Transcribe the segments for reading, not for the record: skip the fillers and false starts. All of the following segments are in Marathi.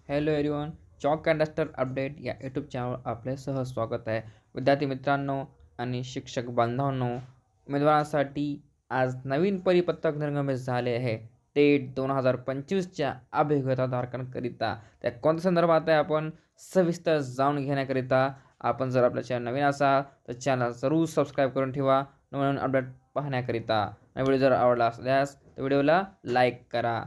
हॅलो एव्हरीवन, जॉब कॅन्डस्टर अपडेट या यूट्यूब चॅनलवर आपले स्वागत आहे. विद्यार्थी मित्रांनो आणि शिक्षक बांधवांनो, उमेदवारांसाठी आज नवीन परिपत्रक निर्गमित झाले आहे. टेट 2025च्या अभियोग्यताधारकांकरिता त्या कोणत्या संदर्भात आहे आपण सविस्तर जाणून घेण्याकरिता आपण जर आपल्या चॅनल नवीन असाल तर चॅनल जरूर सबस्क्राईब करून ठेवा नवीन अपडेट पाहण्याकरिता. व्हिडिओ जर आवडला असल्यास तर व्हिडिओला लाईक करा.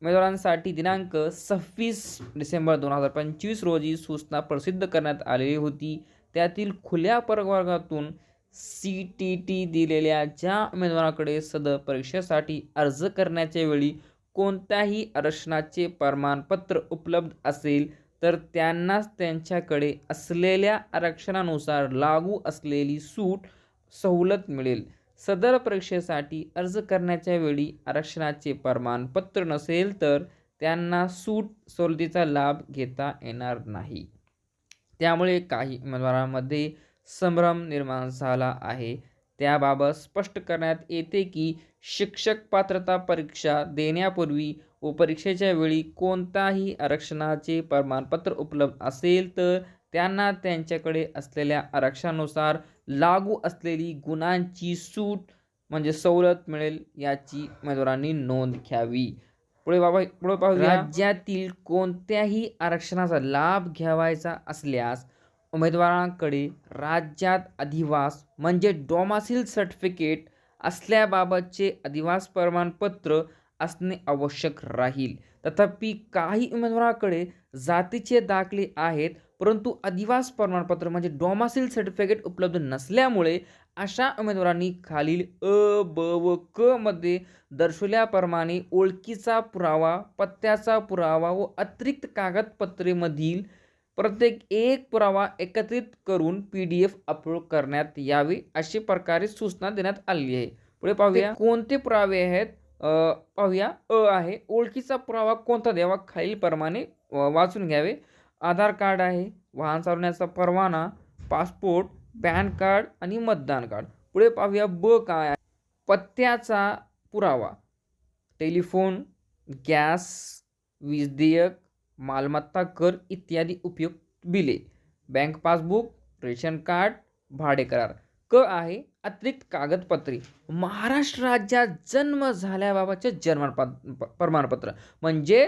उमेदवारांसाठी दिनांक 26 डिसेंबर 2025 रोजी सूचना प्रसिद्ध करण्यात आलेली होती. त्यातील खुल्या प्रवर्गातून CTT दिलेल्या ज्या उमेदवाराकडे सदर परीक्षेसाठी अर्ज करण्याच्या वेळी कोणत्याही आरक्षणाचे प्रमाणपत्र उपलब्ध असेल तर त्यांनाच त्यांच्याकडे असलेल्या आरक्षणानुसार लागू असलेली सवलत मिळेल. सदर परीक्षेसाठी अर्ज करण्याच्या वेळी आरक्षणाचे प्रमाणपत्र नसेल तर त्यांना सवलतीचा लाभ घेता येणार नाही. त्यामुळे काही उमेदवारांमध्ये संभ्रम निर्माण झाला आहे. त्याबाबत स्पष्ट करण्यात येते की शिक्षक पात्रता परीक्षा देण्यापूर्वी व परीक्षेच्या वेळी कोणताही आरक्षणाचे प्रमाणपत्र उपलब्ध असेल तर त्यांना त्यांच्याकडे असलेल्या आरक्षणानुसार लागू असलेली गुणांची म्हणजे सवलत मिळेल याची उमेदवारांनी नोंद घ्यावी. पुढे पाहूया. राज्यातील कोणत्याही आरक्षणाचा लाभ घ्यावायचा असल्यास उमेदवारांकडे राज्यात अधिवास म्हणजे डोमासिल सर्टिफिकेट असल्याबाबतचे अधिवास प्रमाणपत्र असणे आवश्यक राहील. तथापि काही उमेदवारांकडे जातीचे दाखले आहेत परंतु अधिवास प्रमाणपत्र म्हणजे डोमासिल सर्टिफिकेट उपलब्ध नसल्यामुळे अशा उमेदवारांनी खालील अ, ब व क मध्ये दर्शवल्याप्रमाणे ओळखीचा पुरावा, पत्त्याचा पुरावा व अतिरिक्त कागदपत्रेमधील प्रत्येक एक पुरावा एकत्रित करून PDF अपलोड करण्यात यावे अशा प्रकारे सूचना देण्यात आली आहे. पुढे पाहूया कोणते पुरावे आहेत. पाहूया. अ आहे ओळखीचा पुरावा कोणता द्यावा खालील प्रमाणे वाचून घ्यावे. आधार कार्ड आहे, वाहन चालवण्याचा परवाना, पासपोर्ट, पॅन कार्ड आणि मतदान कार्ड. पुढे पाहूया ब काय आहे. पत्त्याचा पुरावा, टेलिफोन, गॅस, वीज देयक, मालमत्ता कर इत्यादी उपयुक्त बिले, बँक पासबुक, रेशन कार्ड, भाडे करार. क आहे अतिरिक्त कागदपत्रे, महाराष्ट्र राज्यात जन्म झाल्याबाबतचे जन्म प्रमाणपत्र म्हणजे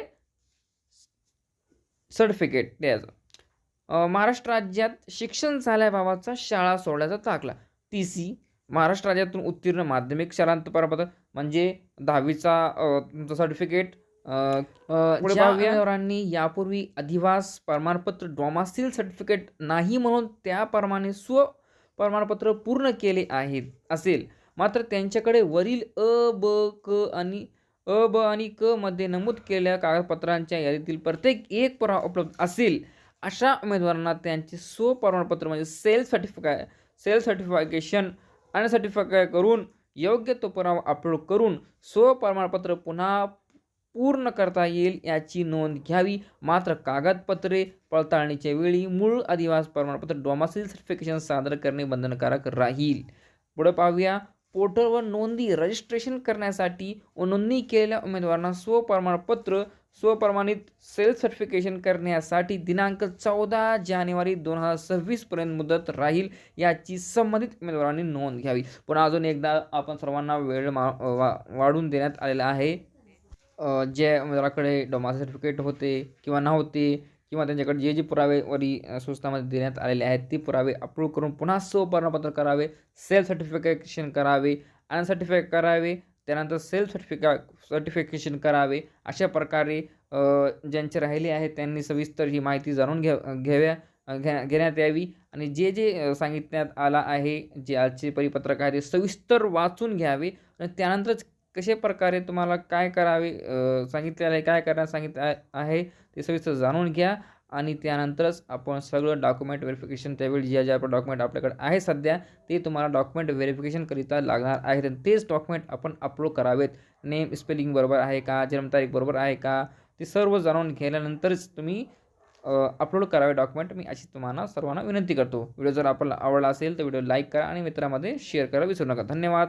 सर्टिफिकेट द्यायचं. महाराष्ट्र राज्यात शिक्षण झाल्याबाबतचा शाळा सोडल्याचा दाखला, TC, महाराष्ट्र राज्यातून उत्तीर्ण माध्यमिक शालांत प्रमाणपत्र म्हणजे 10वीचा तुमचं सर्टिफिकेट. उमेदवारांनी यापूर्वी अधिवास प्रमाणपत्र डोमासिल सर्टिफिकेट नाही म्हणून त्याप्रमाणे प्रमाणपत्र पूर्ण केले आहेत असेल मात्र त्यांच्याकडे वरील अ, ब आणि क मध्ये नमूद केलेल्या कागदपत्रांच्या यादीतील प्रत्येक एक पुरावा उपलब्ध असेल अशा उमेदवारांना त्यांचे प्रमाणपत्र म्हणजे सेल्फ सर्टिफिकेशन आणि सर्टिफाय करून योग्य तो पुरावा अपलोड करून प्रमाणपत्र पुन्हा पूर्ण करता येईल याची नोंद घ्यावी. मात्र कागदपत्रे पडताळणीच्या वेळी मूळ अधिवास प्रमाणपत्र डोमासिल सर्टिफिकेशन सादर करणे बंधनकारक राहील. पुढे पाहूया. पोर्टलवर नोंदी रजिस्ट्रेशन करण्यासाठी व नोंदणी केलेल्या उमेदवारांना स्वप्रमाणित सेल्फ सर्टिफिकेशन करण्यासाठी दिनांक 14 जानेवारी 2026 पर्यंत मुदत राहील याची संबंधित उमेदवारांनी नोंद घ्यावी. पुन्हा अजून एकदा आपण सर्वांना वेळ वाढून देण्यात आलेला आहे. जे उमेदवाराकडे डोमासिल सर्टिफिकेट होते किंवा नव्हते किंवा त्यांच्याकडे जे पुरावे वरी सूचनामध्ये देण्यात आलेले आहेत ते पुरावे अपलोड करून पुन्हा प्रमाणपत्र करावे, सेल्फ सर्टिफिकेशन करावे, अनसर्टिफाईड करावे, त्यानंतर सेल्फ सर्टिफिकेशन करावे. अशा प्रकारे ज्यांचे राहिले आहेत त्यांनी सविस्तर ही माहिती जाणून घेण्यात यावी आणि जे सांगितण्यात आला आहे, जे आजचे परिपत्रक आहे ते सविस्तर वाचून घ्यावे आणि त्यानंतरच कशा प्रकारे तुम्हाला काय करावे सांगितलेलं आहे, काय करण्यास सांगितलं आहे ते सविस्तर जाणून घ्या आणि त्यानंतरच आपण सगळं डॉक्युमेंट व्हेरिफिकेशन त्यावेळी ज्या डॉक्युमेंट आपल्याकडे आहे सध्या ते तुम्हाला डॉक्युमेंट व्हेरिफिकेशनकरिता लागणार आहेत आणि तेच डॉक्युमेंट आपण अपलोड करावेत. नेम स्पेलिंग बरोबर आहे का, जन्मतारीख बरोबर आहे का ते सर्व जाणून घेतल्यानंतरच तुम्ही अपलोड करावे डॉक्युमेंट. मी अशी तुम्हाला सर्वांना विनंती करतो. व्हिडिओ जर आपल्याला आवडला असेल तर व्हिडिओ लाईक करा आणि मित्रांमध्ये शेअर करायला विसरू नका. धन्यवाद.